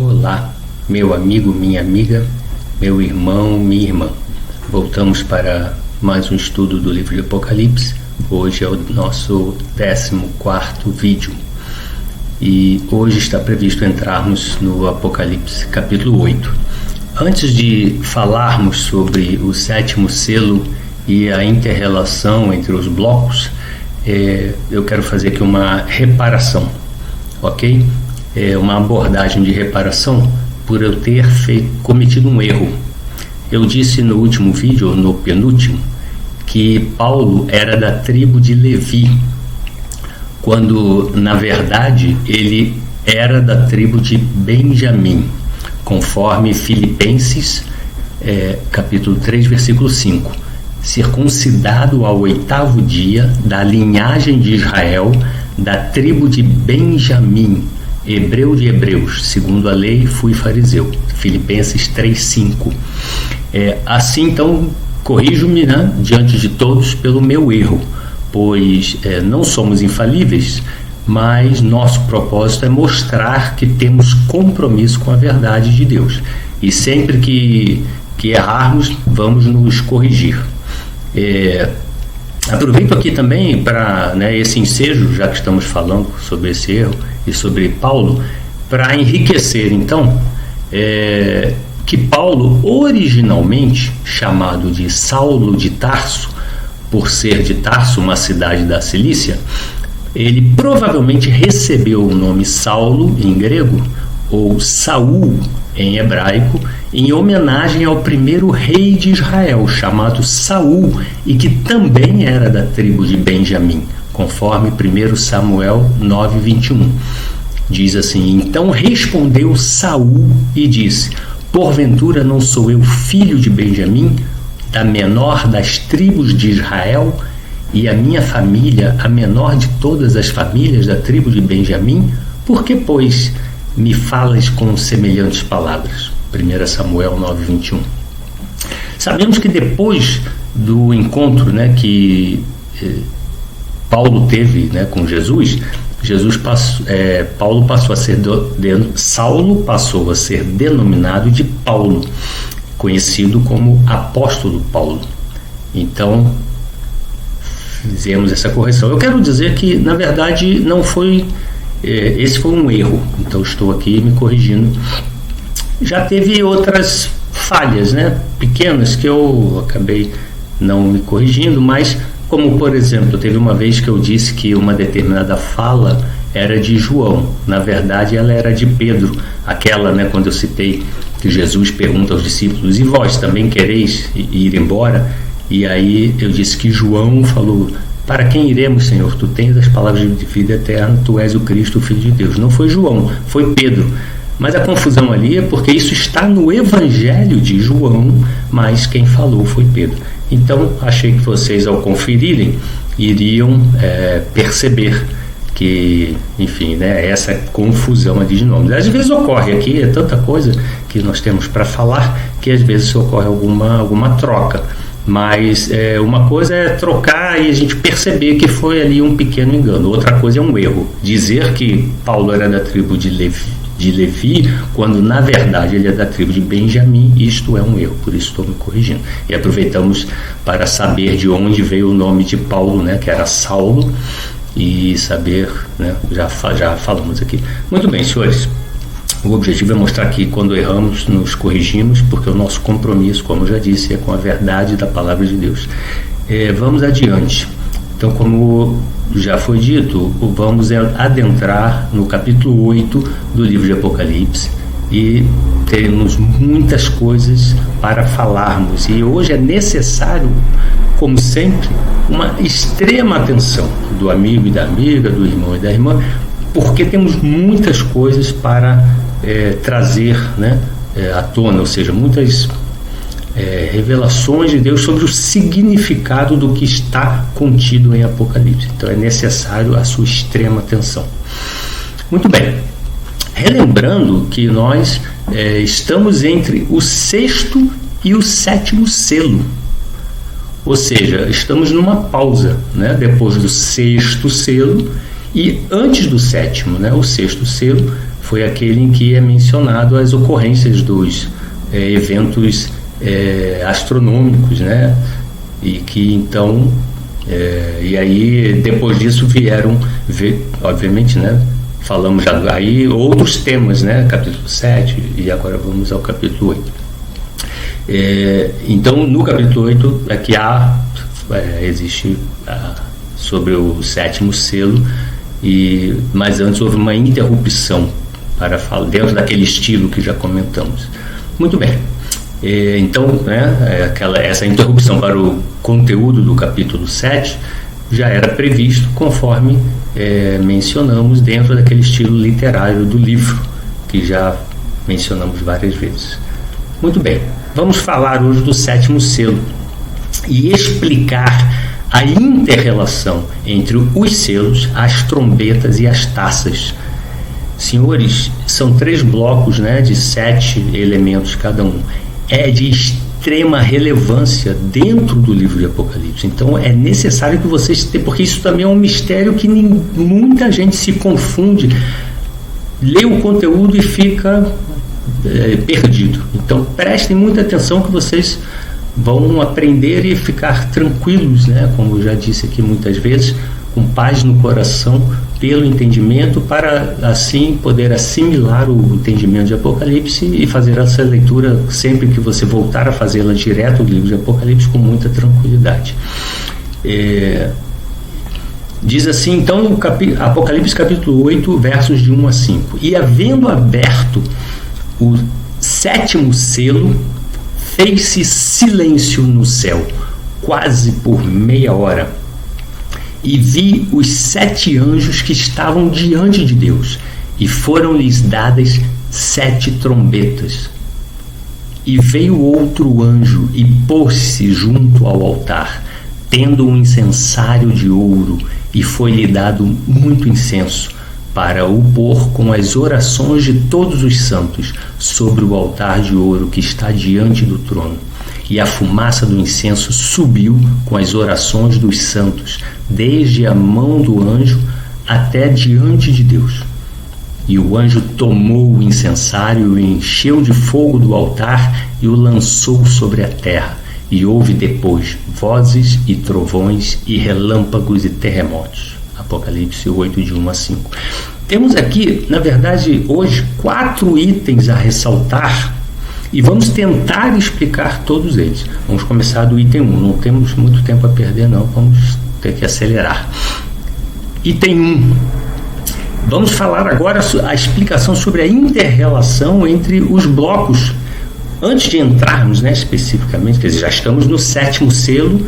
Olá, meu amigo, minha amiga, meu irmão, minha irmã. Voltamos para mais um estudo do livro de Apocalipse. Hoje é o nosso 14º vídeo. E hoje está previsto entrarmos no Apocalipse capítulo 8. Antes de falarmos sobre o 7º selo e a inter-relação entre os blocos, eu quero fazer aqui uma reparação, ok? Uma abordagem de reparação por eu ter cometido um erro. Eu disse no último vídeo, ou no penúltimo, que Paulo era da tribo de Levi, quando na verdade ele era da tribo de Benjamim, conforme Filipenses capítulo 3, versículo 5. Circuncidado ao 8º dia, da linhagem de Israel, da tribo de Benjamim, hebreu de hebreus, segundo a lei fui fariseu. Filipenses 3:5. Assim, então, corrijo-me, diante de todos pelo meu erro, pois não somos infalíveis, mas nosso propósito é mostrar que temos compromisso com a verdade de Deus. E sempre que errarmos, vamos nos corrigir. Aproveito aqui também para esse ensejo, já que estamos falando sobre esse erro e sobre Paulo, para enriquecer então que Paulo, originalmente chamado de Saulo de Tarso, por ser de Tarso, uma cidade da Cilícia, ele provavelmente recebeu o nome Saulo em grego ou Saul em hebraico, em homenagem ao primeiro rei de Israel, chamado Saul, e que também era da tribo de Benjamim, conforme 1 Samuel 9:21. Diz assim: então respondeu Saul e disse: porventura não sou eu filho de Benjamim, da menor das tribos de Israel, e a minha família a menor de todas as famílias da tribo de Benjamim? Por que, pois, me falas com semelhantes palavras? 1 Samuel 9:21. Sabemos que depois do encontro que Paulo teve com Jesus, Saulo passou a ser denominado de Paulo, conhecido como apóstolo Paulo. Então, fizemos essa correção. Eu quero dizer que, na verdade, não foi... esse foi um erro, então estou aqui me corrigindo. Já teve outras falhas, pequenas, que eu acabei não me corrigindo, mas como, por exemplo, teve uma vez que eu disse que uma determinada fala era de João, na verdade ela era de Pedro, aquela, quando eu citei que Jesus pergunta aos discípulos: e vós também quereis ir embora? E aí eu disse que João falou: para quem iremos, Senhor? Tu tens as palavras de vida eterna, tu és o Cristo, o Filho de Deus. Não foi João, foi Pedro. Mas a confusão ali é porque isso está no Evangelho de João, mas quem falou foi Pedro. Então, achei que vocês, ao conferirem, iriam perceber que, enfim, essa confusão ali de nomes. Às vezes ocorre aqui, é tanta coisa que nós temos para falar, que às vezes ocorre alguma troca. Mas uma coisa é trocar e a gente perceber que foi ali um pequeno engano. Outra coisa é um erro. Dizer que Paulo era da tribo de Levi, quando na verdade ele é da tribo de Benjamim, isto é um erro, por isso estou me corrigindo. E aproveitamos para saber de onde veio o nome de Paulo, que era Saulo, e saber, já falamos aqui. Muito bem, senhores. O objetivo é mostrar que quando erramos, nos corrigimos, porque o nosso compromisso, como eu já disse, é com a verdade da palavra de Deus. Vamos adiante. Então, como já foi dito, vamos adentrar no capítulo 8 do livro de Apocalipse e teremos muitas coisas para falarmos. E hoje é necessário, como sempre, uma extrema atenção do amigo e da amiga, do irmão e da irmã, porque temos muitas coisas para trazer à tona, ou seja, muitas revelações de Deus sobre o significado do que está contido em Apocalipse. Então é necessário a sua extrema atenção. Muito bem, relembrando que nós estamos entre o 6º e o 7º selo, ou seja, estamos numa pausa, depois do 6º selo e antes do 7º, o 6º selo foi aquele em que é mencionado as ocorrências dos eventos astronômicos, né? E que então e aí depois disso vieram obviamente, né, falamos já aí outros temas, né, capítulo 7, e agora vamos ao capítulo 8. Então no capítulo 8 é que existe sobre o sétimo selo, mas antes houve uma interrupção para falar dentro daquele estilo que já comentamos. Muito bem. Então, né, essa interrupção para o conteúdo do capítulo 7 já era previsto conforme mencionamos dentro daquele estilo literário do livro, que já mencionamos várias vezes. Muito bem, vamos falar hoje do sétimo selo e explicar a inter-relação entre os selos, as trombetas e as taças. Senhores, são 3 blocos, né, de 7 elementos cada um. É de extrema relevância dentro do livro de Apocalipse. Então é necessário que vocês tenham, porque isso também é um mistério que muita gente se confunde, lê o conteúdo e fica perdido. Então prestem muita atenção que vocês vão aprender e ficar tranquilos, né? Como eu já disse aqui muitas vezes, com paz no coração, pelo entendimento, para assim poder assimilar o entendimento de Apocalipse e fazer essa leitura sempre que você voltar a fazê-la direto do livro de Apocalipse com muita tranquilidade. Diz assim, então, Apocalipse capítulo 8, versos de 1 a 5. E havendo aberto o sétimo selo, fez-se silêncio no céu, quase por meia hora. E vi os 7 anjos que estavam diante de Deus, e foram-lhes dadas 7 trombetas. E veio outro anjo e pôs-se junto ao altar, tendo um incensário de ouro, e foi-lhe dado muito incenso, para o pôr com as orações de todos os santos sobre o altar de ouro que está diante do trono. E a fumaça do incenso subiu com as orações dos santos, desde a mão do anjo até diante de Deus. E o anjo tomou o incensário e o encheu de fogo do altar e o lançou sobre a terra. E houve depois vozes e trovões e relâmpagos e terremotos. Apocalipse 8, de 1 a 5. Temos aqui, na verdade, hoje, 4 itens a ressaltar e vamos tentar explicar todos eles. Vamos começar do item 1. Não temos muito tempo a perder, não. Vamos ter que acelerar. Item 1. Vamos falar agora a explicação sobre a inter-relação entre os blocos. Antes de entrarmos, né, especificamente, quer dizer, já estamos no sétimo selo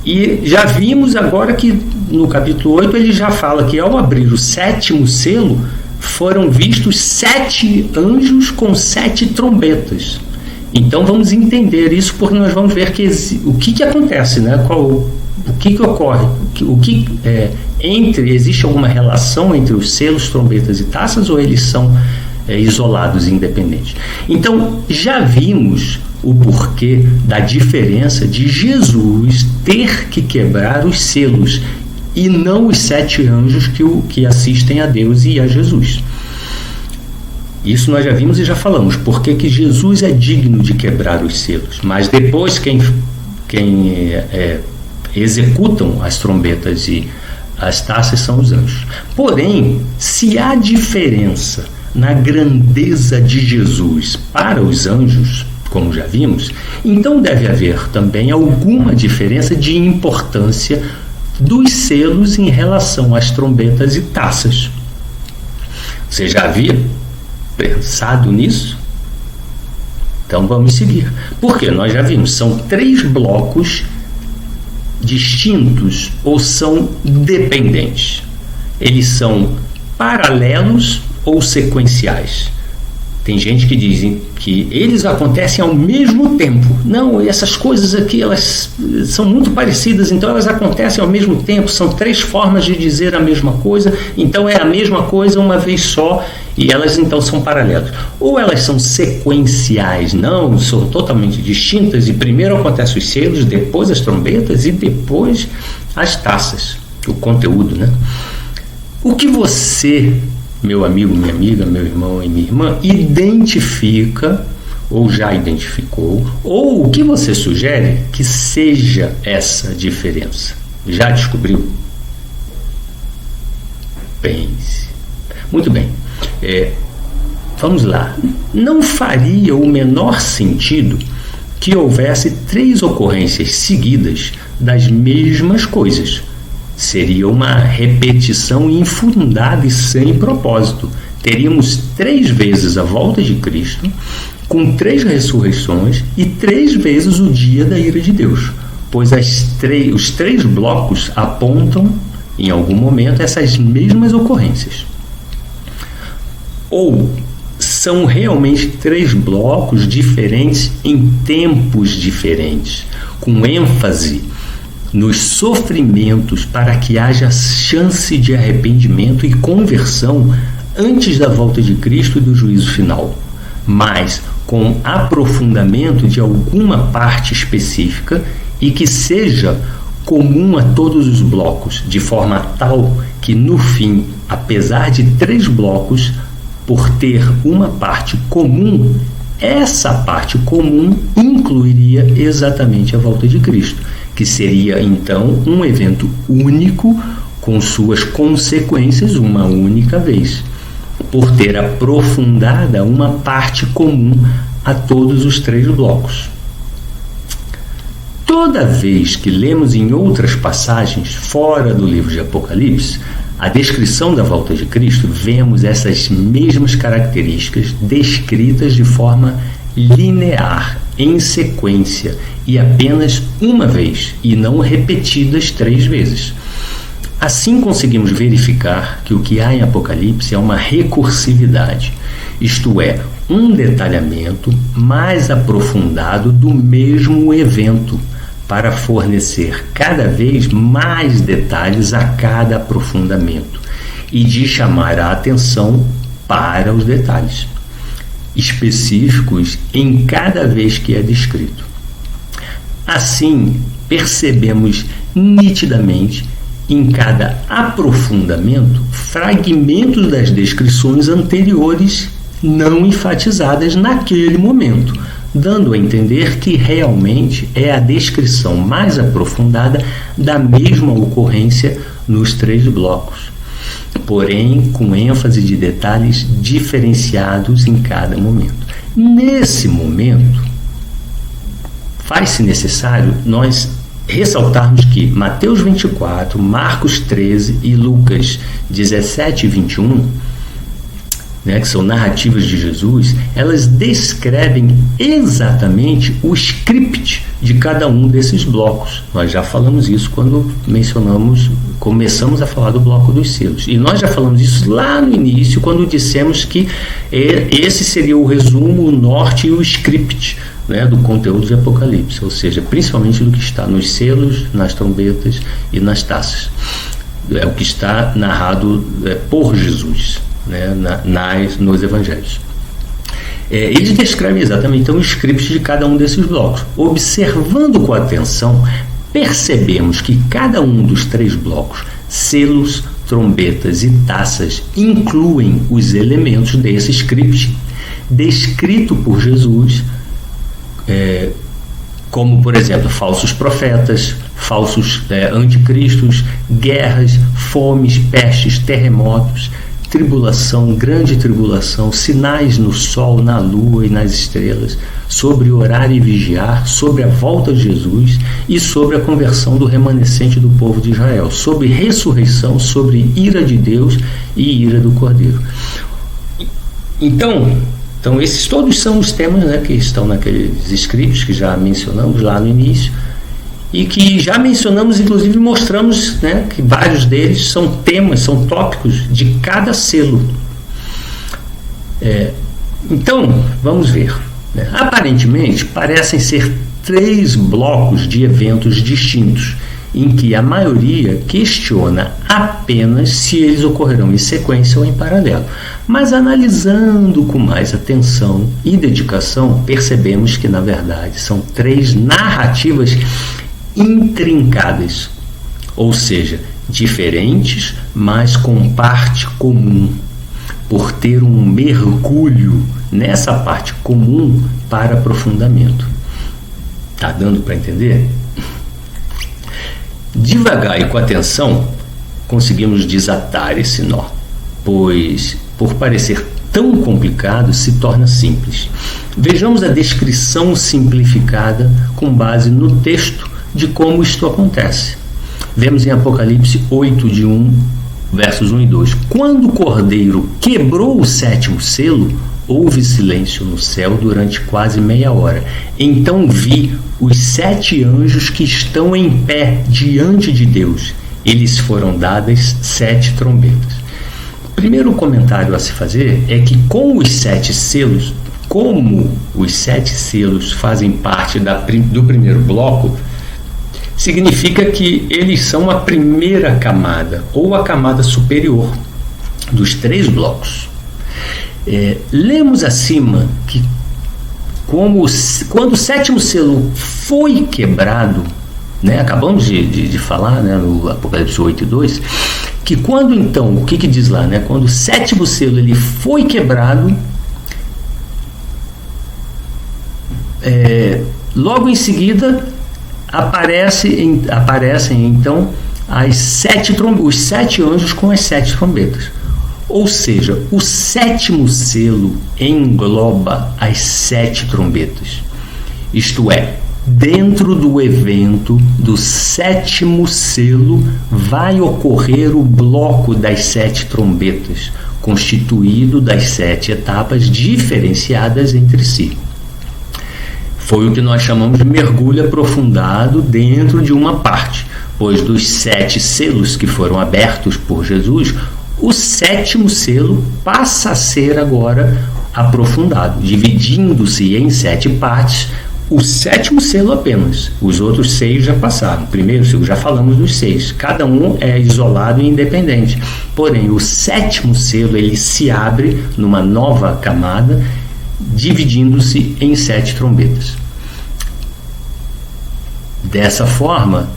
e já vimos agora que no capítulo 8 ele já fala que ao abrir o sétimo selo foram vistos 7 anjos com 7 trombetas. Então vamos entender isso, porque nós vamos ver o que acontece, né? O que ocorre, existe alguma relação entre os selos, trombetas e taças, ou eles são isolados, independentes? Então já vimos o porquê da diferença de Jesus ter que quebrar os selos e não os 7 anjos que assistem a Deus e a Jesus. Isso nós já vimos e já falamos, porque que Jesus é digno de quebrar os selos, mas depois quem executam as trombetas e as taças são os anjos. Porém, se há diferença na grandeza de Jesus para os anjos, como já vimos, então deve haver também alguma diferença de importância dos selos em relação às trombetas e taças. Você já havia pensado nisso? Então vamos seguir. Porque nós já vimos, são 3 blocos distintos ou são dependentes. Eles são paralelos ou sequenciais. Tem gente que diz que eles acontecem ao mesmo tempo. Não, essas coisas aqui elas são muito parecidas, então elas acontecem ao mesmo tempo. São 3 formas de dizer a mesma coisa, então é a mesma coisa uma vez só, e elas então são paralelas. Ou elas são sequenciais, não, são totalmente distintas, e primeiro acontecem os selos, depois as trombetas e depois as taças, o conteúdo, né? O que você meu amigo, minha amiga, meu irmão e minha irmã, identifica ou já identificou, ou o que você sugere que seja essa diferença? Já descobriu? Pense. Muito bem. Vamos lá. Não faria o menor sentido que houvesse 3 ocorrências seguidas das mesmas coisas. Seria uma repetição infundada e sem propósito. Teríamos 3 vezes a volta de Cristo, com 3 ressurreições e 3 vezes o dia da ira de Deus, pois os 3 blocos apontam, em algum momento, essas mesmas ocorrências. Ou são realmente 3 blocos diferentes em tempos diferentes, com ênfase nos sofrimentos para que haja chance de arrependimento e conversão antes da volta de Cristo e do juízo final, mas com aprofundamento de alguma parte específica e que seja comum a todos os blocos, de forma tal que, no fim, apesar de 3 blocos, por ter uma parte comum, essa parte comum incluiria exatamente a volta de Cristo, que seria, então, um evento único com suas consequências uma única vez, por ter aprofundada uma parte comum a todos os 3 blocos. Toda vez que lemos em outras passagens fora do livro de Apocalipse a descrição da volta de Cristo, vemos essas mesmas características descritas de forma linear, em sequência, e apenas uma vez, e não repetidas 3 vezes. Assim conseguimos verificar que o que há em Apocalipse é uma recursividade, isto é, um detalhamento mais aprofundado do mesmo evento, para fornecer cada vez mais detalhes a cada aprofundamento e de chamar a atenção para os detalhes específicos em cada vez que é descrito. Assim, percebemos nitidamente em cada aprofundamento fragmentos das descrições anteriores não enfatizadas naquele momento, dando a entender que realmente é a descrição mais aprofundada da mesma ocorrência nos 3 blocos, porém com ênfase de detalhes diferenciados em cada momento. Nesse momento, faz-se necessário nós ressaltarmos que Mateus 24, Marcos 13 e Lucas 17 e 21, que são narrativas de Jesus, elas descrevem exatamente o script de cada um desses blocos. Nós já falamos isso quando começamos a falar do bloco dos selos. E nós já falamos isso lá no início, quando dissemos que esse seria o resumo, o norte e o script, do conteúdo de Apocalipse, ou seja, principalmente do que está nos selos, nas trombetas e nas taças. É o que está narrado por Jesus, nos evangelhos. Eles descrevem exatamente então, o script de cada um desses blocos. Observando com atenção, percebemos que cada um dos 3 blocos, selos, trombetas e taças, incluem os elementos desse script descrito por Jesus, como, por exemplo, falsos profetas, falsos anticristos, guerras, fomes, pestes, terremotos, tribulação, grande tribulação, sinais no sol, na lua e nas estrelas, sobre orar e vigiar, sobre a volta de Jesus e sobre a conversão do remanescente do povo de Israel, sobre ressurreição, sobre ira de Deus e ira do Cordeiro. Então esses todos são os temas que estão naqueles scripts que já mencionamos lá no início, e que já mencionamos, inclusive mostramos que vários deles são temas, são tópicos de cada selo. Então, vamos ver. Aparentemente, parecem ser 3 blocos de eventos distintos, em que a maioria questiona apenas se eles ocorrerão em sequência ou em paralelo. Mas analisando com mais atenção e dedicação, percebemos que, na verdade, são 3 narrativas intrincadas, ou seja, diferentes, mas com parte comum. por ter um mergulho nessa parte comum para aprofundamento. Tá dando para entender? Devagar e com atenção, conseguimos desatar esse nó, pois, por parecer tão complicado, se torna simples. Vejamos a descrição simplificada com base no texto de como isto acontece. Vemos em Apocalipse 8, de 1, versos 1 e 2. Quando o Cordeiro quebrou o 7º selo, houve silêncio no céu durante quase meia hora. Então vi os 7 anjos que estão em pé diante de Deus. Eles foram dadas 7 trombetas. O primeiro comentário a se fazer é que com os 7 selos, como os 7 selos fazem parte do primeiro bloco, significa que eles são a primeira camada, ou a camada superior dos 3 blocos. Lemos acima que quando o 7º selo foi quebrado, né, acabamos de falar, né, no Apocalipse 8 e 2, que quando então, o que diz lá, né, quando o 7º selo ele foi quebrado, logo em seguida aparecem então os 7 anjos com as 7 trombetas. Ou seja, o 7º selo engloba as 7 trombetas. Isto é, dentro do evento do 7º selo vai ocorrer o bloco das 7 trombetas, constituído das 7 etapas diferenciadas entre si. Foi o que nós chamamos de mergulho aprofundado dentro de uma parte, pois dos 7 selos que foram abertos por Jesus, o 7º selo passa a ser agora aprofundado, dividindo-se em 7 partes, o 7º selo apenas. Os outros 6 já passaram. Primeiro, já falamos dos 6. Cada um é isolado e independente. Porém, o 7º selo ele se abre numa nova camada, dividindo-se em 7 trombetas. Dessa forma,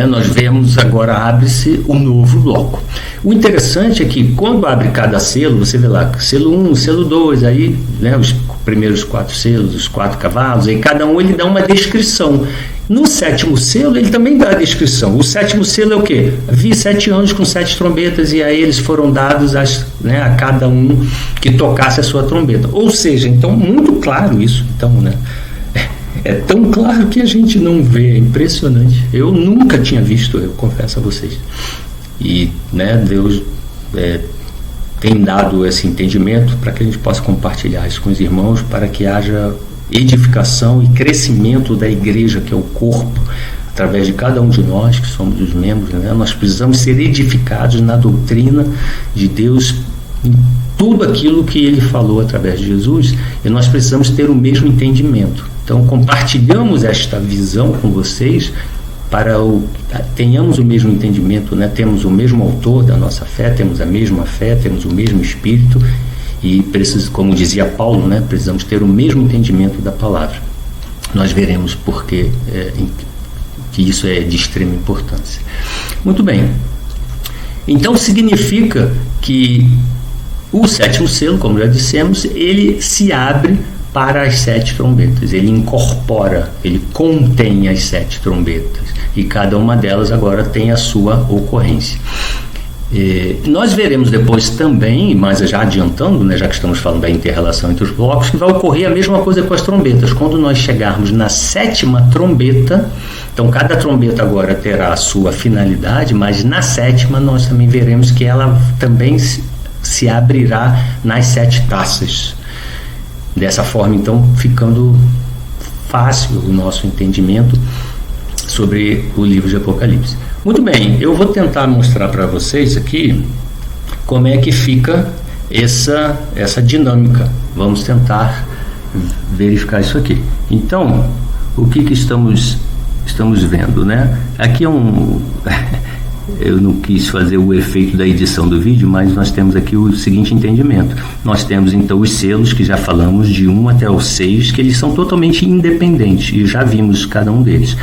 nós vemos agora abre-se um novo bloco. O interessante é que quando abre cada selo, você vê lá selo 1, selo 2, aí os primeiros 4 selos, os 4 cavalos, aí cada um ele dá uma descrição. No 7º selo ele também dá a descrição. O 7º selo é o quê? Vi 7 anjos com 7 trombetas e a eles foram dados a cada um que tocasse a sua trombeta. Ou seja, então muito claro isso. Então, é tão claro que a gente não vê, é impressionante. Eu nunca tinha visto, eu confesso a vocês. E Deus tem dado esse entendimento para que a gente possa compartilhar isso com os irmãos, para que haja edificação e crescimento da igreja, que é o corpo, através de cada um de nós, que somos os membros. Nós precisamos ser edificados na doutrina de Deus, em tudo aquilo que Ele falou através de Jesus, e nós precisamos ter o mesmo entendimento. Então, compartilhamos esta visão com vocês para tenhamos o mesmo entendimento, temos o mesmo autor da nossa fé, temos a mesma fé, temos o mesmo Espírito e, como dizia Paulo, precisamos ter o mesmo entendimento da palavra. Nós veremos porque que isso é de extrema importância. Muito bem. Então, significa que o 7º selo, como já dissemos, ele se abre para as 7 trombetas, ele incorpora, ele contém as 7 trombetas e cada uma delas agora tem a sua ocorrência. Nós veremos depois também, mas já adiantando, já que estamos falando da inter-relação entre os blocos, que vai ocorrer a mesma coisa com as trombetas. Quando nós chegarmos na 7ª trombeta, então cada trombeta agora terá a sua finalidade, mas na 7ª nós também veremos que ela também se abrirá nas 7 taças. Dessa forma, então, ficando fácil o nosso entendimento sobre o livro de Apocalipse. Muito bem, eu vou tentar mostrar para vocês aqui como é que fica essa dinâmica. Vamos tentar verificar isso aqui. Então, o que estamos vendo, Aqui é eu não quis fazer o efeito da edição do vídeo, mas nós temos aqui o seguinte entendimento. Nós temos então os selos, que já falamos de 1 até o 6, que eles são totalmente independentes, e já vimos cada um deles.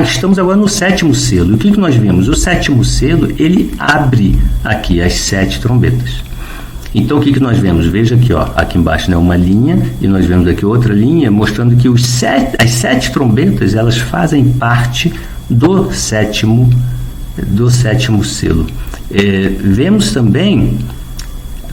estamos agora no sétimo selo. E o que nós vemos? O sétimo selo, ele abre aqui as 7 trombetas. Então, o que nós vemos? Veja aqui, ó, aqui embaixo, né, uma linha, e nós vemos aqui outra linha, mostrando que as 7 trombetas, elas fazem parte do sétimo selo. Vemos também,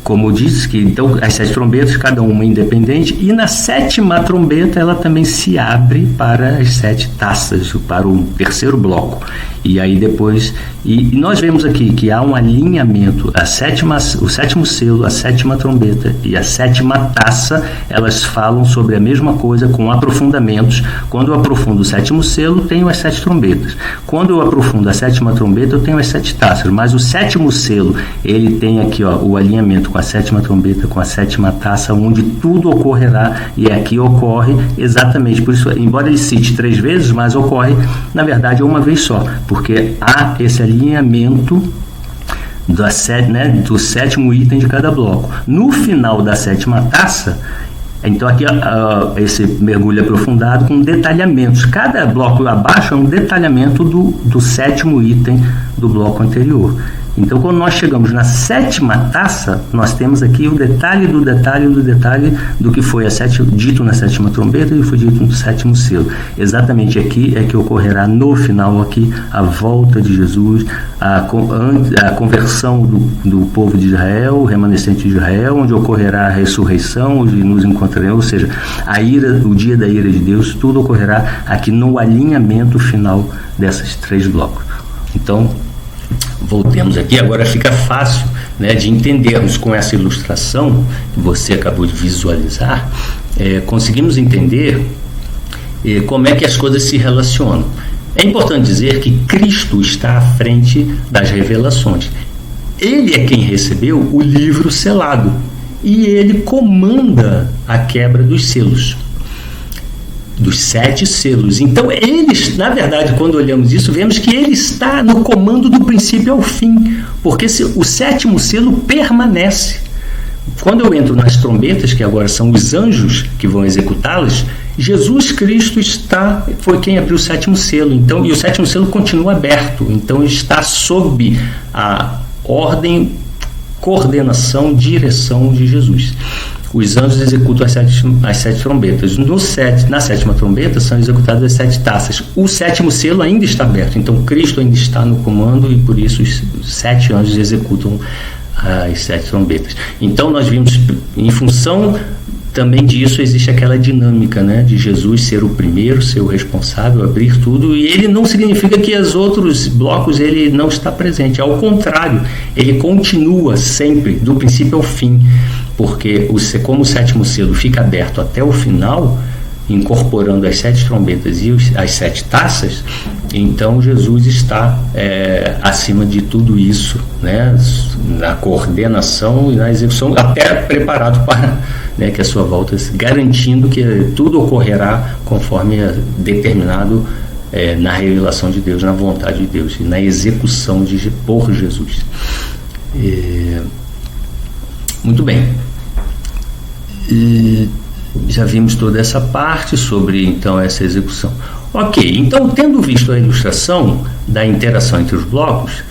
como eu disse, que então as 7 trombetas, cada uma independente, e na 7ª trombeta ela também se abre para as 7 taças, para o terceiro bloco. E aí depois, e nós vemos aqui que há um alinhamento, o 7º selo, a 7ª trombeta e a 7ª taça, elas falam sobre a mesma coisa com aprofundamentos. Quando eu aprofundo o 7º selo, tenho as 7 trombetas. Quando eu aprofundo a 7ª trombeta, eu tenho as 7 taças. Mas o 7º selo, ele tem aqui, ó, o alinhamento com a 7ª trombeta, com a 7ª taça, onde tudo ocorrerá, e aqui ocorre exatamente por isso, embora ele cite 3 vezes, mas ocorre, na verdade, uma vez só, porque há esse alinhamento do 7º item de cada bloco. No final da 7ª taça, então aqui esse mergulho aprofundado com detalhamentos. Cada bloco abaixo é um detalhamento do 7º item do bloco anterior. Então, quando nós chegamos na 7ª taça, nós temos aqui o detalhe do detalhe do detalhe do que foi dito na 7ª trombeta e foi dito no 7º selo. Exatamente aqui é que ocorrerá no final aqui a volta de Jesus, a conversão do povo de Israel, o remanescente de Israel, onde ocorrerá a ressurreição, onde nos encontraremos, ou seja, o dia da ira de Deus, tudo ocorrerá aqui no alinhamento final desses 3 blocos. Então, voltemos aqui, agora fica fácil, né, de entendermos com essa ilustração que você acabou de visualizar, conseguimos entender como é que as coisas se relacionam. É importante dizer que Cristo está à frente das revelações. Ele é quem recebeu o livro selado e ele comanda a quebra dos selos, dos 7 selos. Então, eles, na verdade, quando olhamos isso, vemos que ele está no comando do princípio ao fim, porque o 7º selo permanece. Quando eu entro nas trombetas, que agora são os anjos que vão executá-las, Jesus Cristo foi quem abriu o 7º selo. Então, e o 7º selo continua aberto. Então, está sob a ordem, coordenação, direção de Jesus. Os anjos executam as 7 trombetas. Na 7ª trombeta são executadas as 7 taças. O 7º selo ainda está aberto. Então, Cristo ainda está no comando e, por isso, os 7 anjos executam as 7 trombetas. Então, nós vimos, em função também disso, existe aquela dinâmica, né, de Jesus ser o primeiro, ser o responsável, abrir tudo, e ele não significa que os outros blocos ele não está presente. Ao contrário, ele continua sempre, do princípio ao fim. Porque como o 7º selo fica aberto até o final, incorporando as 7 trombetas e as 7 taças, então Jesus está acima de tudo isso, né, na coordenação e na execução, até preparado para, né, que a sua volta, garantindo que tudo ocorrerá conforme é determinado na revelação de Deus, na vontade de Deus e na execução por Jesus. Muito bem. Já vimos toda essa parte sobre, então, essa execução. Ok, então, tendo visto a ilustração da interação entre os blocos,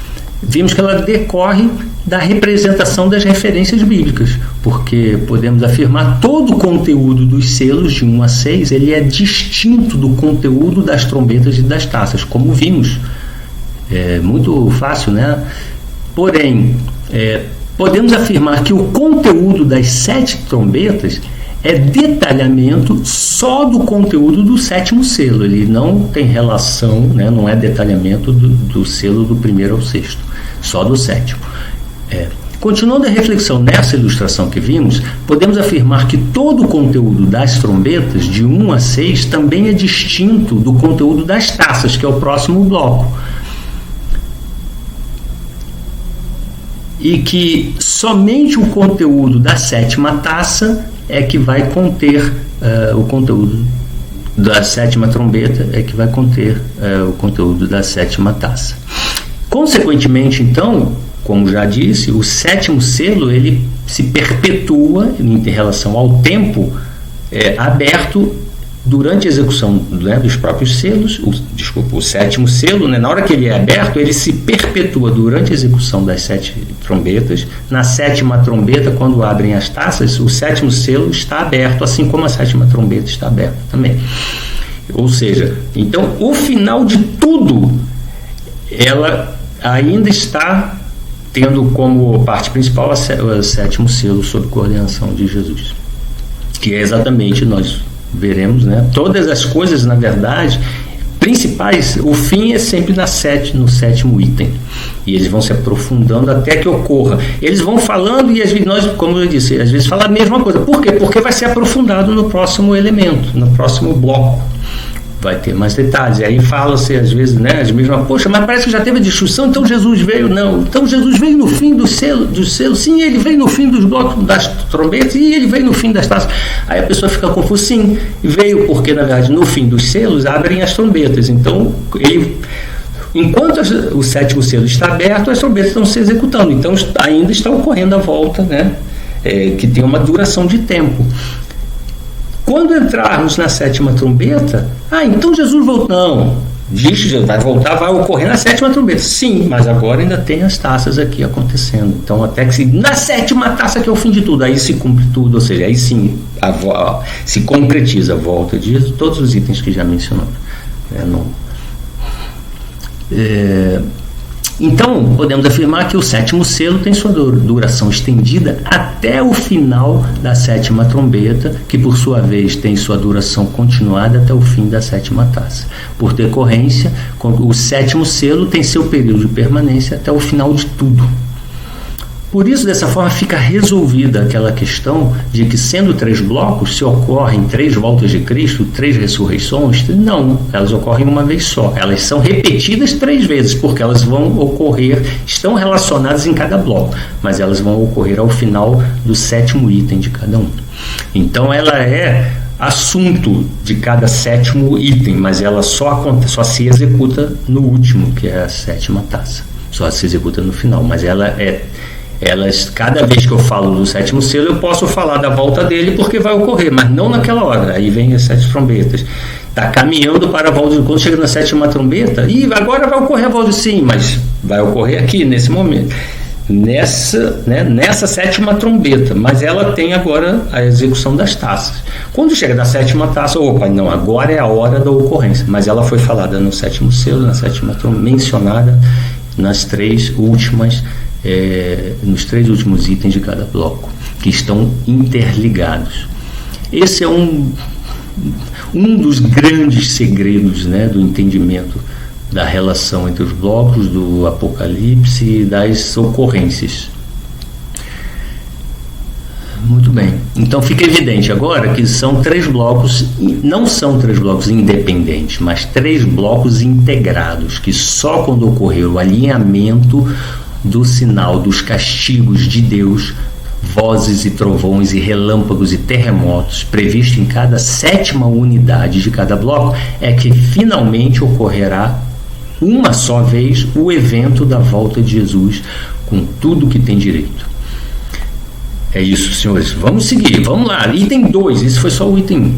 vimos que ela decorre da representação das referências bíblicas, porque podemos afirmar todo o conteúdo dos selos de 1 a 6, ele é distinto do conteúdo das trombetas e das taças, como vimos. É muito fácil, né? Porém, podemos afirmar que o conteúdo das 7 trombetas é detalhamento só do conteúdo do 7º selo. Ele não tem relação, né, não é detalhamento do selo do 1º ao 6º, só do 7º. Continuando a reflexão nessa ilustração que vimos, podemos afirmar que todo o conteúdo das trombetas, de 1 a 6, também é distinto do conteúdo das taças, que é o próximo bloco. E que somente o conteúdo da 7ª taça é que vai conter o conteúdo da 7ª trombeta, é que vai conter o conteúdo da 7ª taça. Consequentemente, então, como já disse, o 7º selo ele se perpetua em relação ao tempo aberto durante a execução, né, dos próprios selos, o sétimo selo, né, na hora que ele é aberto, ele se perpetua durante a execução das 7 trombetas. Na 7ª trombeta, quando abrem as taças, o sétimo selo está aberto, assim como a 7ª trombeta está aberta também. Ou seja, então o final de tudo, ela ainda está tendo como parte principal o 7º selo sob coordenação de Jesus, que é exatamente, nós veremos, né, todas as coisas, na verdade, principais, o fim é sempre no 7º item, e eles vão se aprofundando até que ocorra. Eles vão falando e às vezes nós, como eu disse, às vezes fala a mesma coisa. Por quê? Porque vai ser aprofundado no próximo elemento, no próximo bloco. Vai ter mais detalhes, e aí fala-se às vezes, né, as mesmas, poxa, mas parece que já teve a discussão, então Jesus veio, não, então Jesus veio no fim do selo, sim, ele veio no fim dos blocos das trombetas, e ele veio no fim das taças. Aí a pessoa fica confusa, sim, veio porque, na verdade, no fim dos selos abrem as trombetas, então enquanto o 7º selo está aberto, as trombetas estão se executando, então ainda está ocorrendo a volta, né, que tem uma duração de tempo. Quando entrarmos na 7ª trombeta, então Jesus voltou. Não, vai voltar, vai ocorrer na 7ª trombeta. Sim, mas agora ainda tem as taças aqui acontecendo. Então, até que na 7ª taça, que é o fim de tudo, aí se cumpre tudo, ou seja, aí sim se concretiza a volta de Jesus, todos os itens que já mencionamos. Então, podemos afirmar que o 7º selo tem sua duração estendida até o final da 7ª trombeta, que por sua vez tem sua duração continuada até o fim da 7ª taça. Por decorrência, o 7º selo tem seu período de permanência até o final de tudo. Por isso, dessa forma, fica resolvida aquela questão de que, sendo 3 blocos, se ocorrem 3 voltas de Cristo, 3 ressurreições, não, elas ocorrem uma vez só. Elas são repetidas 3 vezes, porque elas vão ocorrer, estão relacionadas em cada bloco, mas elas vão ocorrer ao final do 7º item de cada um. Então, ela é assunto de cada 7º item, mas ela só se executa no último, que é a 7ª taça. Só se executa no final, mas cada vez que eu falo do 7º selo, eu posso falar da volta dele, porque vai ocorrer, mas não naquela hora. Aí vem as 7 trombetas. Está caminhando para a volta. Quando chega na 7ª trombeta, agora vai ocorrer a volta, sim, mas vai ocorrer aqui, nesse momento. Nessa 7ª trombeta, mas ela tem agora a execução das taças. Quando chega na 7ª taça, não, agora é a hora da ocorrência, mas ela foi falada no 7º selo, na 7ª trombeta, mencionada nas 3 últimas nos 3 últimos itens de cada bloco, que estão interligados. Esse é um dos grandes segredos, né, do entendimento da relação entre os blocos do Apocalipse e das ocorrências. Muito bem, então fica evidente agora que são 3 blocos, não são 3 blocos independentes, mas 3 blocos integrados, que só quando ocorrer o alinhamento do sinal dos castigos de Deus, vozes e trovões e relâmpagos e terremotos previsto em cada 7ª unidade de cada bloco, é que finalmente ocorrerá uma só vez o evento da volta de Jesus com tudo que tem direito. É isso, senhores. Vamos seguir, vamos lá. Item 2, esse foi só o item 1.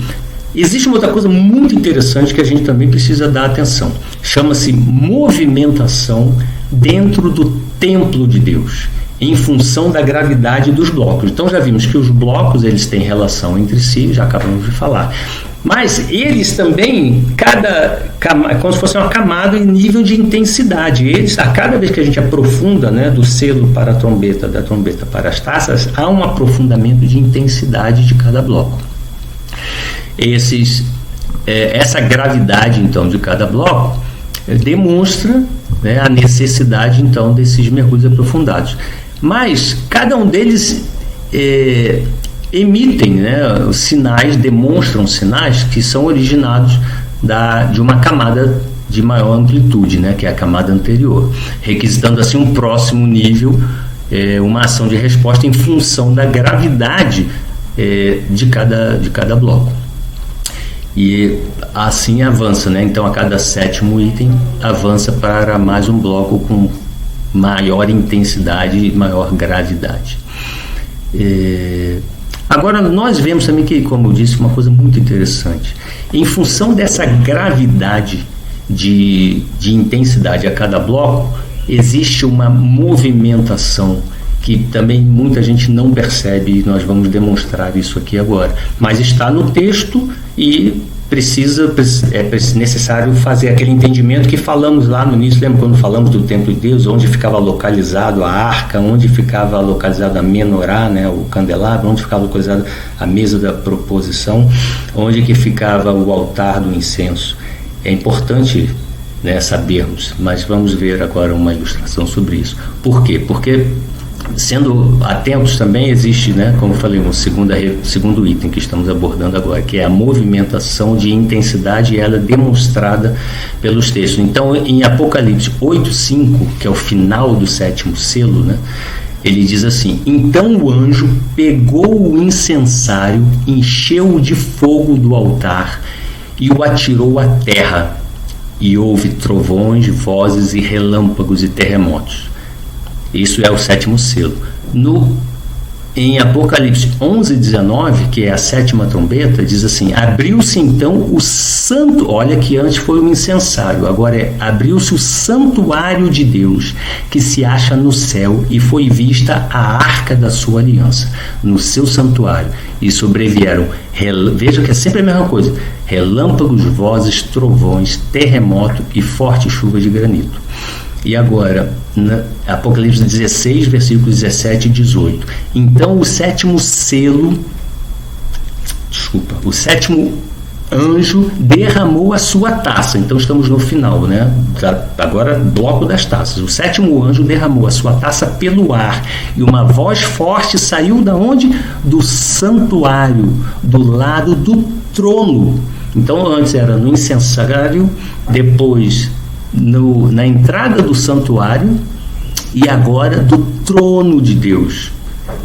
Existe uma outra coisa muito interessante que a gente também precisa dar atenção. Chama-se movimentação dentro do templo de Deus, em função da gravidade dos blocos. Então já vimos que os blocos, eles têm relação entre si, já acabamos de falar. Mas eles também, como se fosse uma camada em nível de intensidade. A cada vez que a gente aprofunda, né, do selo para a trombeta, da trombeta para as taças, há um aprofundamento de intensidade de cada bloco. Essa gravidade, então, de cada bloco demonstra, né, a necessidade, então, desses mergulhos aprofundados. Mas cada um deles emitem, né, sinais, demonstram sinais que são originados de uma camada de maior amplitude, né, que é a camada anterior, requisitando assim um próximo nível, uma ação de resposta em função da gravidade de cada bloco. E assim avança, né? Então a cada 7º item avança para mais um bloco com maior intensidade e maior gravidade. Agora, nós vemos também que, como eu disse, uma coisa muito interessante. Em função dessa gravidade de intensidade a cada bloco, existe uma movimentação que também muita gente não percebe, e nós vamos demonstrar isso aqui agora. Mas está no texto e é necessário fazer aquele entendimento que falamos lá no início. Lembra quando falamos do templo de Deus, onde ficava localizado a arca, onde ficava localizado a menorá, né, o candelabro, onde ficava localizado a mesa da proposição, onde que ficava o altar do incenso. É importante, né, sabermos, mas vamos ver agora uma ilustração sobre isso. Por quê? Porque, sendo atentos também, existe, né, como eu falei, um segundo item que estamos abordando agora, que é a movimentação de intensidade, e ela é demonstrada pelos textos. Então, em Apocalipse 8:5, que é o final do 7º selo, né, ele diz assim: então o anjo pegou o incensário, encheu-o de fogo do altar e o atirou à terra, e houve trovões, vozes e relâmpagos e terremotos. Isso é o 7º selo. Em Apocalipse 11:19, que é a 7ª trombeta, diz assim: abriu-se então o santo, olha que antes foi o incensário, agora abriu-se o santuário de Deus, que se acha no céu, e foi vista a arca da sua aliança, no seu santuário, e sobrevieram, veja que é sempre a mesma coisa, relâmpagos, vozes, trovões, terremoto e forte chuva de granito. E agora, Apocalipse 16, versículos 17 e 18. Então o 7º anjo derramou a sua taça. Então estamos no final, né? Agora, bloco das taças. O 7º anjo derramou a sua taça pelo ar, e uma voz forte saiu da onde? Do santuário, do lado do trono. Então antes era no incensário, depois na entrada do santuário, e agora do trono de Deus,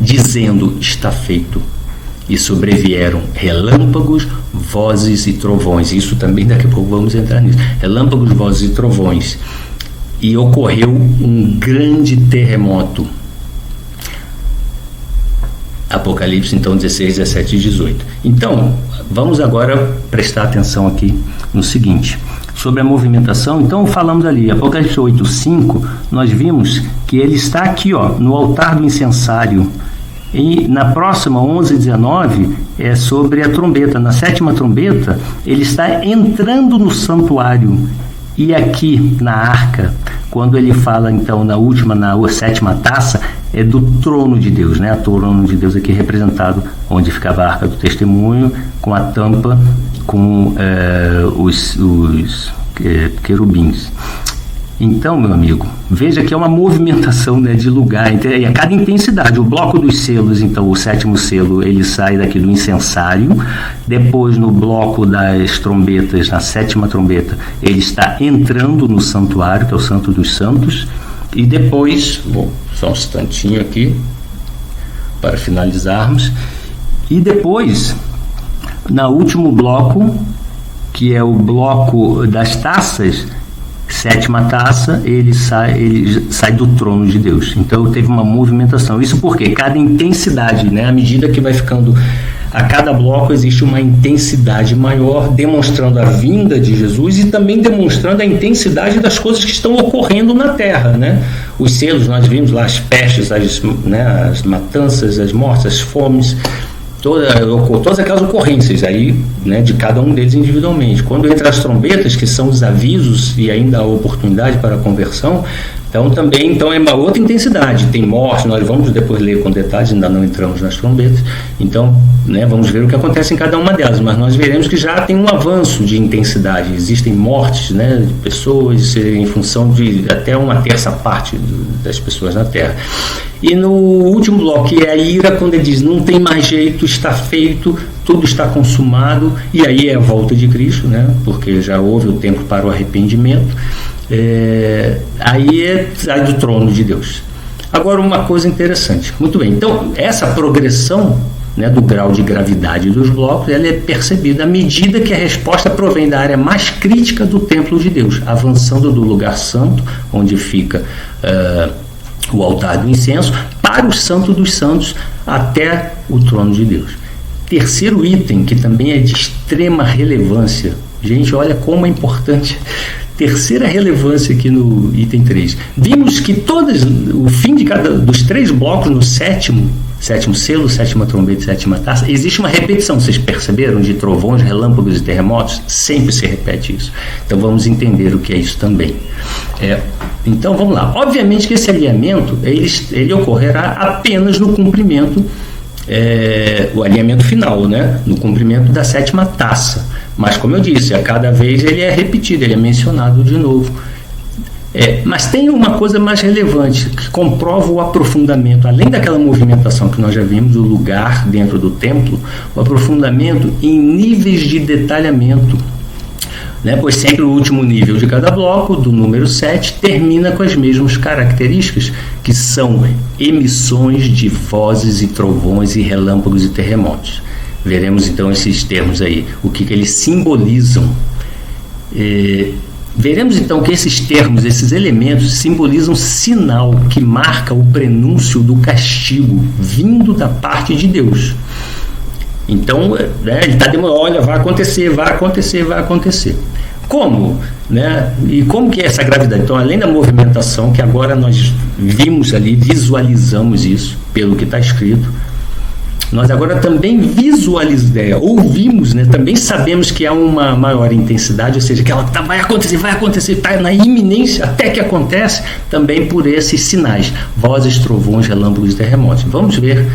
dizendo: está feito. E sobrevieram relâmpagos, vozes e trovões. Isso também daqui a pouco vamos entrar nisso. Relâmpagos, vozes e trovões. E ocorreu um grande terremoto. Apocalipse, então, 16, 17 e 18. Então, vamos agora prestar atenção aqui no seguinte: sobre a movimentação. Então falamos ali, Apocalipse 8:5, nós vimos que ele está aqui, no altar do incensário. E na próxima, 11:19, é sobre a trombeta. Na 7ª trombeta, ele está entrando no santuário. E aqui na arca, quando ele fala então na 7ª taça, é do trono de Deus, né? O trono de Deus aqui representado, onde ficava a arca do testemunho, com a tampa, com os querubins. Então, meu amigo, veja que é uma movimentação, né, de lugar, e a cada intensidade. O bloco dos selos, então, o 7º selo, ele sai daqui do incensário. Depois, no bloco das trombetas, na 7ª trombeta, ele está entrando no santuário, que é o Santo dos Santos. E depois, só um instantinho aqui, para finalizarmos. E depois, no último bloco, que é o bloco das taças, 7ª taça, ele sai do trono de Deus. Então teve uma movimentação. Isso porque cada intensidade, né, à medida que vai ficando, a cada bloco existe uma intensidade maior, demonstrando a vinda de Jesus e também demonstrando a intensidade das coisas que estão ocorrendo na terra, né? Os selos, nós vimos lá as pestes, as matanças, as mortes, as fomes, todas aquelas ocorrências aí, né, de cada um deles individualmente. Quando entra as trombetas, que são os avisos e ainda a oportunidade para a conversão, então é uma outra intensidade. Tem morte, nós vamos depois ler com detalhes, ainda não entramos nas trombetas. Então, né, vamos ver o que acontece em cada uma delas, mas nós veremos que já tem um avanço de intensidade. Existem mortes, né, de pessoas em função de até 1/3 parte das pessoas na Terra. E no último bloco, que é a ira, quando ele diz: não tem mais jeito, está feito, tudo está consumado, e aí é a volta de Cristo, né, porque já houve o tempo para o arrependimento. Aí sai do trono de Deus. Agora, uma coisa interessante. Muito bem, então essa progressão, né, do grau de gravidade dos blocos, ela é percebida à medida que a resposta provém da área mais crítica do templo de Deus, avançando do lugar santo, onde fica o altar do incenso, para o Santo dos Santos, até o trono de Deus. Terceiro item, que também é de extrema relevância. Gente, olha como é importante. Terceira relevância aqui no item 3. Vimos que o fim de cada dos 3 blocos no sétimo selo, sétima trombeta e sétima taça, existe uma repetição, vocês perceberam? De trovões, relâmpagos e terremotos, sempre se repete isso. Então vamos entender o que é isso também. Então vamos lá. Obviamente que esse alinhamento, ele ocorrerá apenas no cumprimento, o alinhamento final, né? No cumprimento da sétima taça. Mas como eu disse, a cada vez ele é repetido, ele é mencionado de novo. Mas tem uma coisa mais relevante que comprova o aprofundamento, além daquela movimentação que nós já vimos do lugar dentro do templo, o aprofundamento em níveis de detalhamento, né? Pois sempre o último nível de cada bloco, do número 7, termina com as mesmas características, que são emissões de vozes e trovões e relâmpagos e terremotos. Veremos então esses termos aí, o que eles simbolizam. Veremos então que esses termos, esses elementos, simbolizam sinal que marca o prenúncio do castigo vindo da parte de Deus. Então, ele está demorando, olha, vai acontecer, vai acontecer, vai acontecer. Como? Né? E como que é essa gravidade? Então, além da movimentação, que agora nós vimos ali, visualizamos isso, pelo que está escrito, nós agora também ouvimos, né? Também sabemos que há uma maior intensidade, ou seja, que ela vai acontecer, está na iminência, até que acontece, também por esses sinais, vozes, trovões, relâmpagos e terremotos. Vamos ver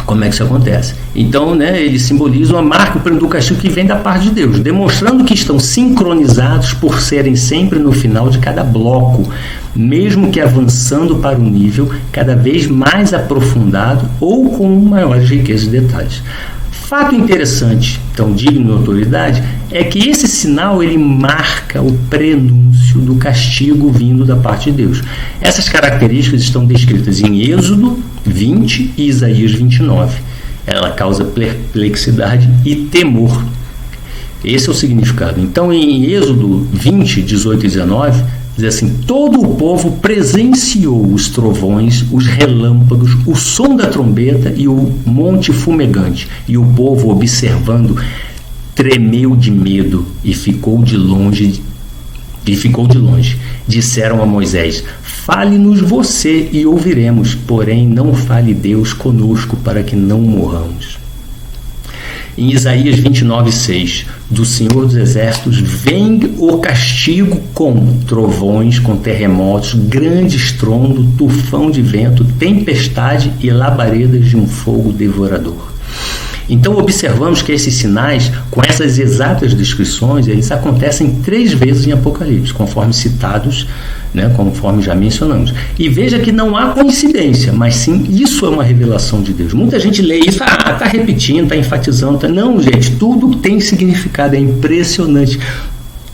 como é que isso acontece. Então, né, eles simbolizam a marca do castigo que vem da parte de Deus, demonstrando que estão sincronizados por serem sempre no final de cada bloco, mesmo que avançando para um nível cada vez mais aprofundado ou com maiores riquezas de detalhes. Fato interessante, então digno de autoridade, é que esse sinal ele marca o prenúncio do castigo vindo da parte de Deus. Essas características estão descritas em Êxodo 20 e Isaías 29. Ela causa perplexidade e temor. Esse é o significado. Então, em Êxodo 20, 18 e 19, diz assim: todo o povo presenciou os trovões, os relâmpagos, o som da trombeta e o monte fumegante. E o povo, observando, tremeu de medo e ficou de longe. Disseram a Moisés: fale-nos você e ouviremos, porém não fale Deus conosco para que não morramos. Em Isaías 29:6, do Senhor dos Exércitos vem o castigo com trovões, com terremotos, grande estrondo, tufão de vento, tempestade e labaredas de um fogo devorador. Então observamos que esses sinais, com essas exatas descrições, eles acontecem 3 vezes em Apocalipse, conforme citados, né, conforme já mencionamos. E veja que não há coincidência, mas sim, isso é uma revelação de Deus. Muita gente lê isso, está repetindo, está enfatizando. Não, gente, tudo tem significado, é impressionante.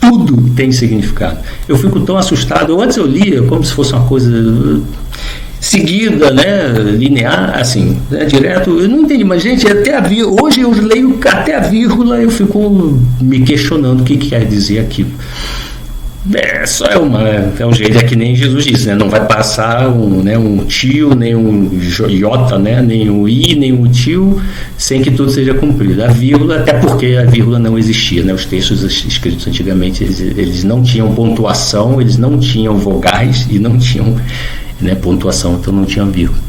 Tudo tem significado. Eu fico tão assustado. Antes eu lia como se fosse uma coisa seguida, né, linear, assim, né, direto. Eu não entendi, mas gente, até hoje eu leio até a vírgula, eu fico me questionando o que quer dizer aquilo. É um jeito, é que nem Jesus disse, né? Não vai passar um tio, nem um iota, né? Nem um i, nem um tio, sem que tudo seja cumprido. A vírgula, até porque a vírgula não existia, né? Os textos escritos antigamente, eles não tinham pontuação, eles não tinham vogais e não tinham, né, pontuação, então não tinha vírgula.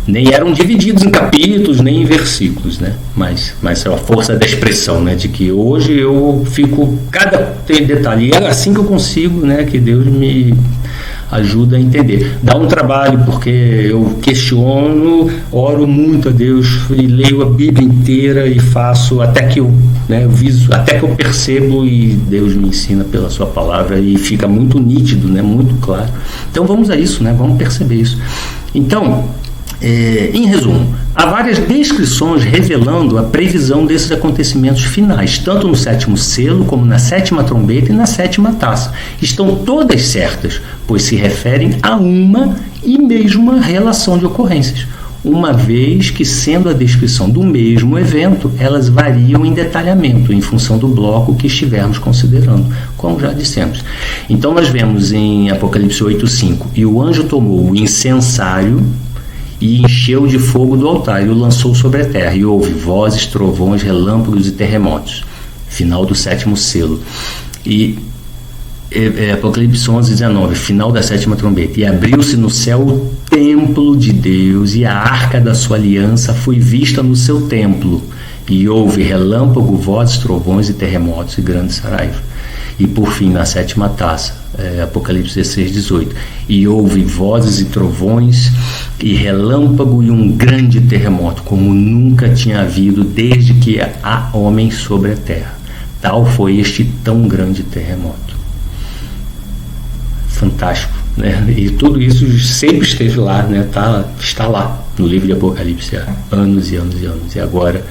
Nem eram divididos em capítulos, nem em versículos, né? Mas é a força da expressão, né? De que hoje eu fico, cada detalhe, e é assim que eu consigo, né? Que Deus me ajuda a entender. Dá um trabalho, porque eu questiono, oro muito a Deus, e leio a Bíblia inteira e faço até que eu, né, até que eu percebo, e Deus me ensina pela sua palavra e fica muito nítido, né? Muito claro. Então vamos a isso, né? Vamos perceber isso. Então, em resumo, há várias descrições revelando a previsão desses acontecimentos finais, tanto no 7º selo, como na 7ª trombeta e na 7ª taça. Estão todas certas, pois se referem a uma e mesma relação de ocorrências, uma vez que, sendo a descrição do mesmo evento, elas variam em detalhamento, em função do bloco que estivermos considerando, como já dissemos. Então nós vemos em Apocalipse 8:5, e o anjo tomou o incensário, e encheu de fogo do altar e o lançou sobre a terra, e houve vozes, trovões, relâmpagos e terremotos. Final do 7º selo. E Apocalipse 11:19, final da 7ª trombeta. E abriu-se no céu o templo de Deus, e a arca da sua aliança foi vista no seu templo, e houve relâmpago, vozes, trovões e terremotos e grande saraiva. E por fim, na 7ª taça, Apocalipse 16:18, e houve vozes e trovões e relâmpago e um grande terremoto, como nunca tinha havido desde que há homem sobre a terra. Tal foi este tão grande terremoto. Fantástico, né? E tudo isso sempre esteve lá, né? Está lá no livro de Apocalipse há anos e anos e anos, e agora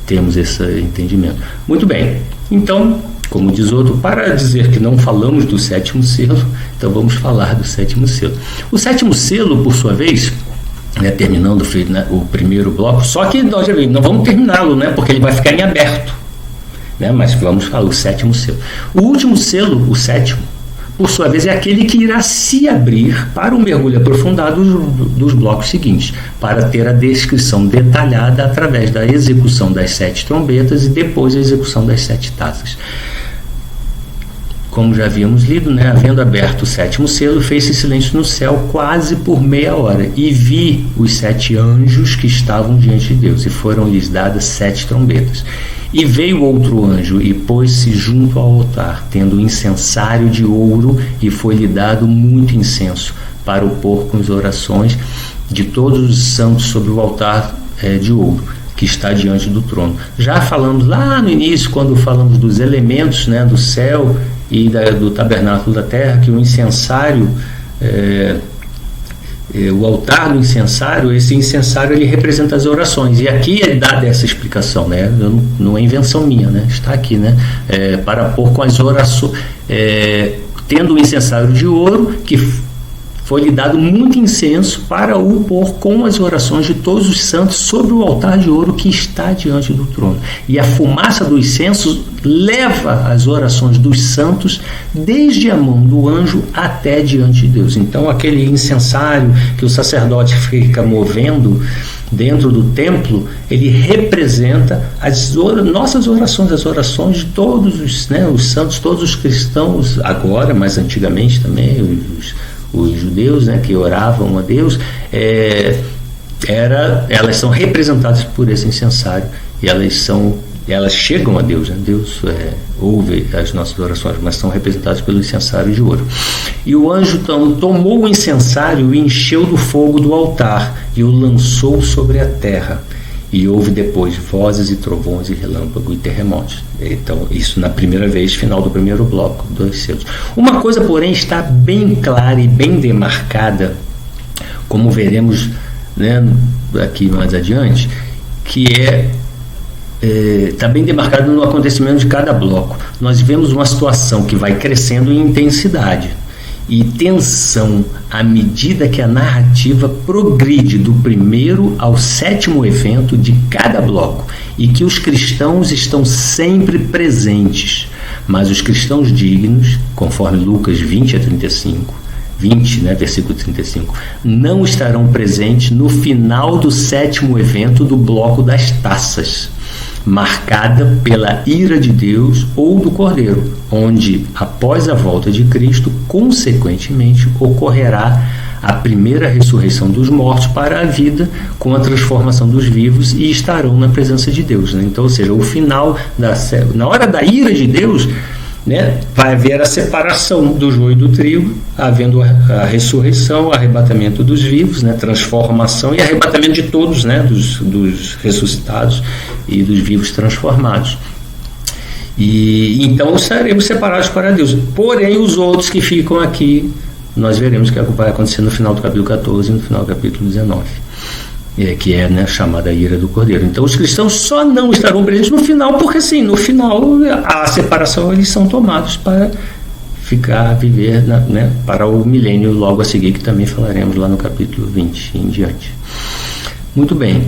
temos esse entendimento. Muito bem, então, como diz outro, para dizer que não falamos do 7º selo, então vamos falar do 7º selo. O 7º selo, por sua vez, terminando o primeiro bloco, só que nós já vimos, não vamos terminá-lo, né? Porque ele vai ficar em aberto, né? Mas vamos falar o 7º selo. O último selo, o 7º, por sua vez, é aquele que irá se abrir para o mergulho aprofundado dos blocos seguintes, para ter a descrição detalhada através da execução das 7 trombetas e depois a execução das 7 taças. Como já havíamos lido, né? Havendo aberto o 7º selo, fez-se silêncio no céu quase por meia hora, e vi os 7 anjos que estavam diante de Deus, e foram-lhes dadas 7 trombetas. E veio outro anjo e pôs-se junto ao altar, tendo incensário de ouro, e foi-lhe dado muito incenso, para o pôr com as orações de todos os santos sobre o altar de ouro, que está diante do trono. Já falamos lá no início, quando falamos dos elementos, né, do céu e do tabernáculo da terra, que o incensário, o altar do incensário, esse incensário ele representa as orações, e aqui é dada essa explicação, né? Não é invenção minha, né? Está aqui, né? Para pôr com as orações, tendo o incensário de ouro, que foi-lhe dado muito incenso para o pôr com as orações de todos os santos sobre o altar de ouro que está diante do trono. E a fumaça do incenso leva as orações dos santos desde a mão do anjo até diante de Deus. Então, aquele incensário que o sacerdote fica movendo dentro do templo, ele representa as nossas orações, as orações de todos os, né, os santos, todos os cristãos agora, mas antigamente também, os judeus, né, que oravam a Deus, elas são representadas por esse incensário, e elas chegam a Deus, né? Deus ouve as nossas orações, mas são representadas pelo incensário de ouro. E o anjo então tomou o incensário e encheu do fogo do altar e o lançou sobre a terra. E houve depois vozes e trovões e relâmpago e terremotos. Então, isso na primeira vez, final do primeiro bloco, 2 selos. Uma coisa, porém, está bem clara e bem demarcada, como veremos, né, aqui mais adiante, que está bem demarcado no acontecimento de cada bloco. Nós vemos uma situação que vai crescendo em intensidade e tensão à medida que a narrativa progride do primeiro ao 7º evento de cada bloco, e que os cristãos estão sempre presentes, mas os cristãos dignos, conforme Lucas 20, né, versículo 35, não estarão presentes no final do 7º evento do bloco das taças, marcada pela ira de Deus ou do Cordeiro, onde, após a volta de Cristo, consequentemente, ocorrerá a primeira ressurreição dos mortos para a vida, com a transformação dos vivos, e estarão na presença de Deus, né? Então, ou seja, o final, na hora da ira de Deus, né, vai haver a separação do joio e do trigo, havendo a ressurreição, o arrebatamento dos vivos, né, transformação e arrebatamento de todos, né, dos ressuscitados e dos vivos transformados. E então seremos separados para Deus. Porém, os outros que ficam aqui, nós veremos que vai acontecer no final do capítulo 14 e no final do capítulo 19. Que é, né, chamada ira do Cordeiro. Então os cristãos só não estarão presentes no final, porque sim, no final a separação eles são tomados para viver, né, para o milênio logo a seguir, que também falaremos lá no capítulo 20 e em diante. Muito bem.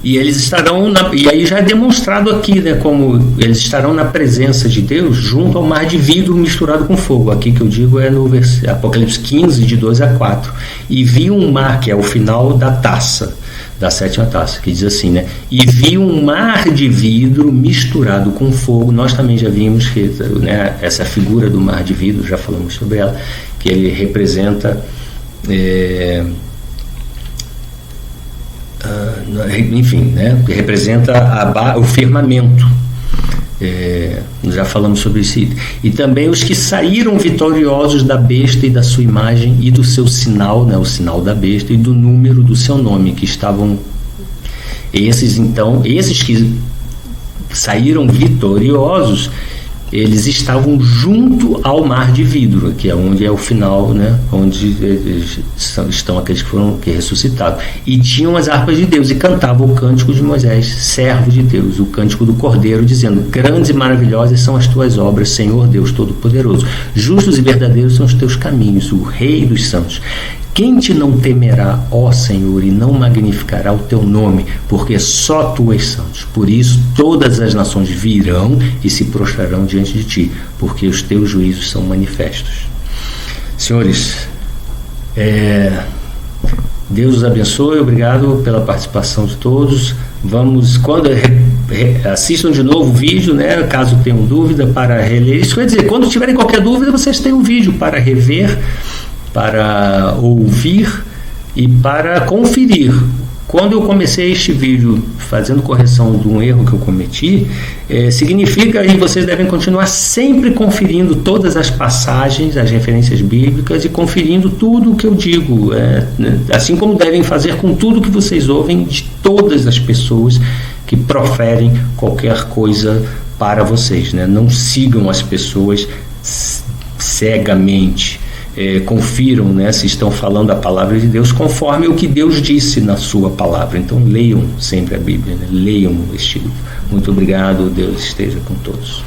E eles estarão, e aí já é demonstrado aqui, né, como eles estarão na presença de Deus junto ao mar de vidro misturado com fogo. Aqui que eu digo é no Apocalipse 15, de 2 a 4. E vi um mar, que é o final da taça, da sétima taça, que diz assim, né? E vi um mar de vidro misturado com fogo. Nós também já vimos que, né, essa figura do mar de vidro, já falamos sobre ela, que ele representa... enfim, né, que representa o firmamento. Já falamos sobre isso. E também os que saíram vitoriosos da besta e da sua imagem e do seu sinal, né, o sinal da besta, e do número do seu nome, que estavam esses que saíram vitoriosos, eles estavam junto ao mar de vidro, que é onde é o final, né, onde estão aqueles que ressuscitaram, e tinham as harpas de Deus, e cantavam o cântico de Moisés, servo de Deus, o cântico do Cordeiro, dizendo: grandes e maravilhosas são as tuas obras, Senhor Deus Todo-Poderoso, justos e verdadeiros são os teus caminhos, o Rei dos santos. Quem te não temerá, ó Senhor, e não magnificará o teu nome, porque só tu és santo. Por isso todas as nações virão e se prostrarão diante de ti, porque os teus juízos são manifestos. Senhores, Deus os abençoe, obrigado pela participação de todos. Vamos, quando assistam de novo o vídeo, né, caso tenham dúvida, para reler. Isso quer dizer, quando tiverem qualquer dúvida, vocês têm um vídeo para rever, para ouvir e para conferir. Quando eu comecei este vídeo fazendo correção de um erro que eu cometi, significa que vocês devem continuar sempre conferindo todas as passagens, as referências bíblicas, e conferindo tudo o que eu digo, assim como devem fazer com tudo que vocês ouvem de todas as pessoas que proferem qualquer coisa para vocês, né? Não sigam as pessoas cegamente. Confiram, né, se estão falando a palavra de Deus conforme o que Deus disse na sua palavra. Então leiam sempre a Bíblia, né? Leiam este livro. Muito obrigado, Deus esteja com todos.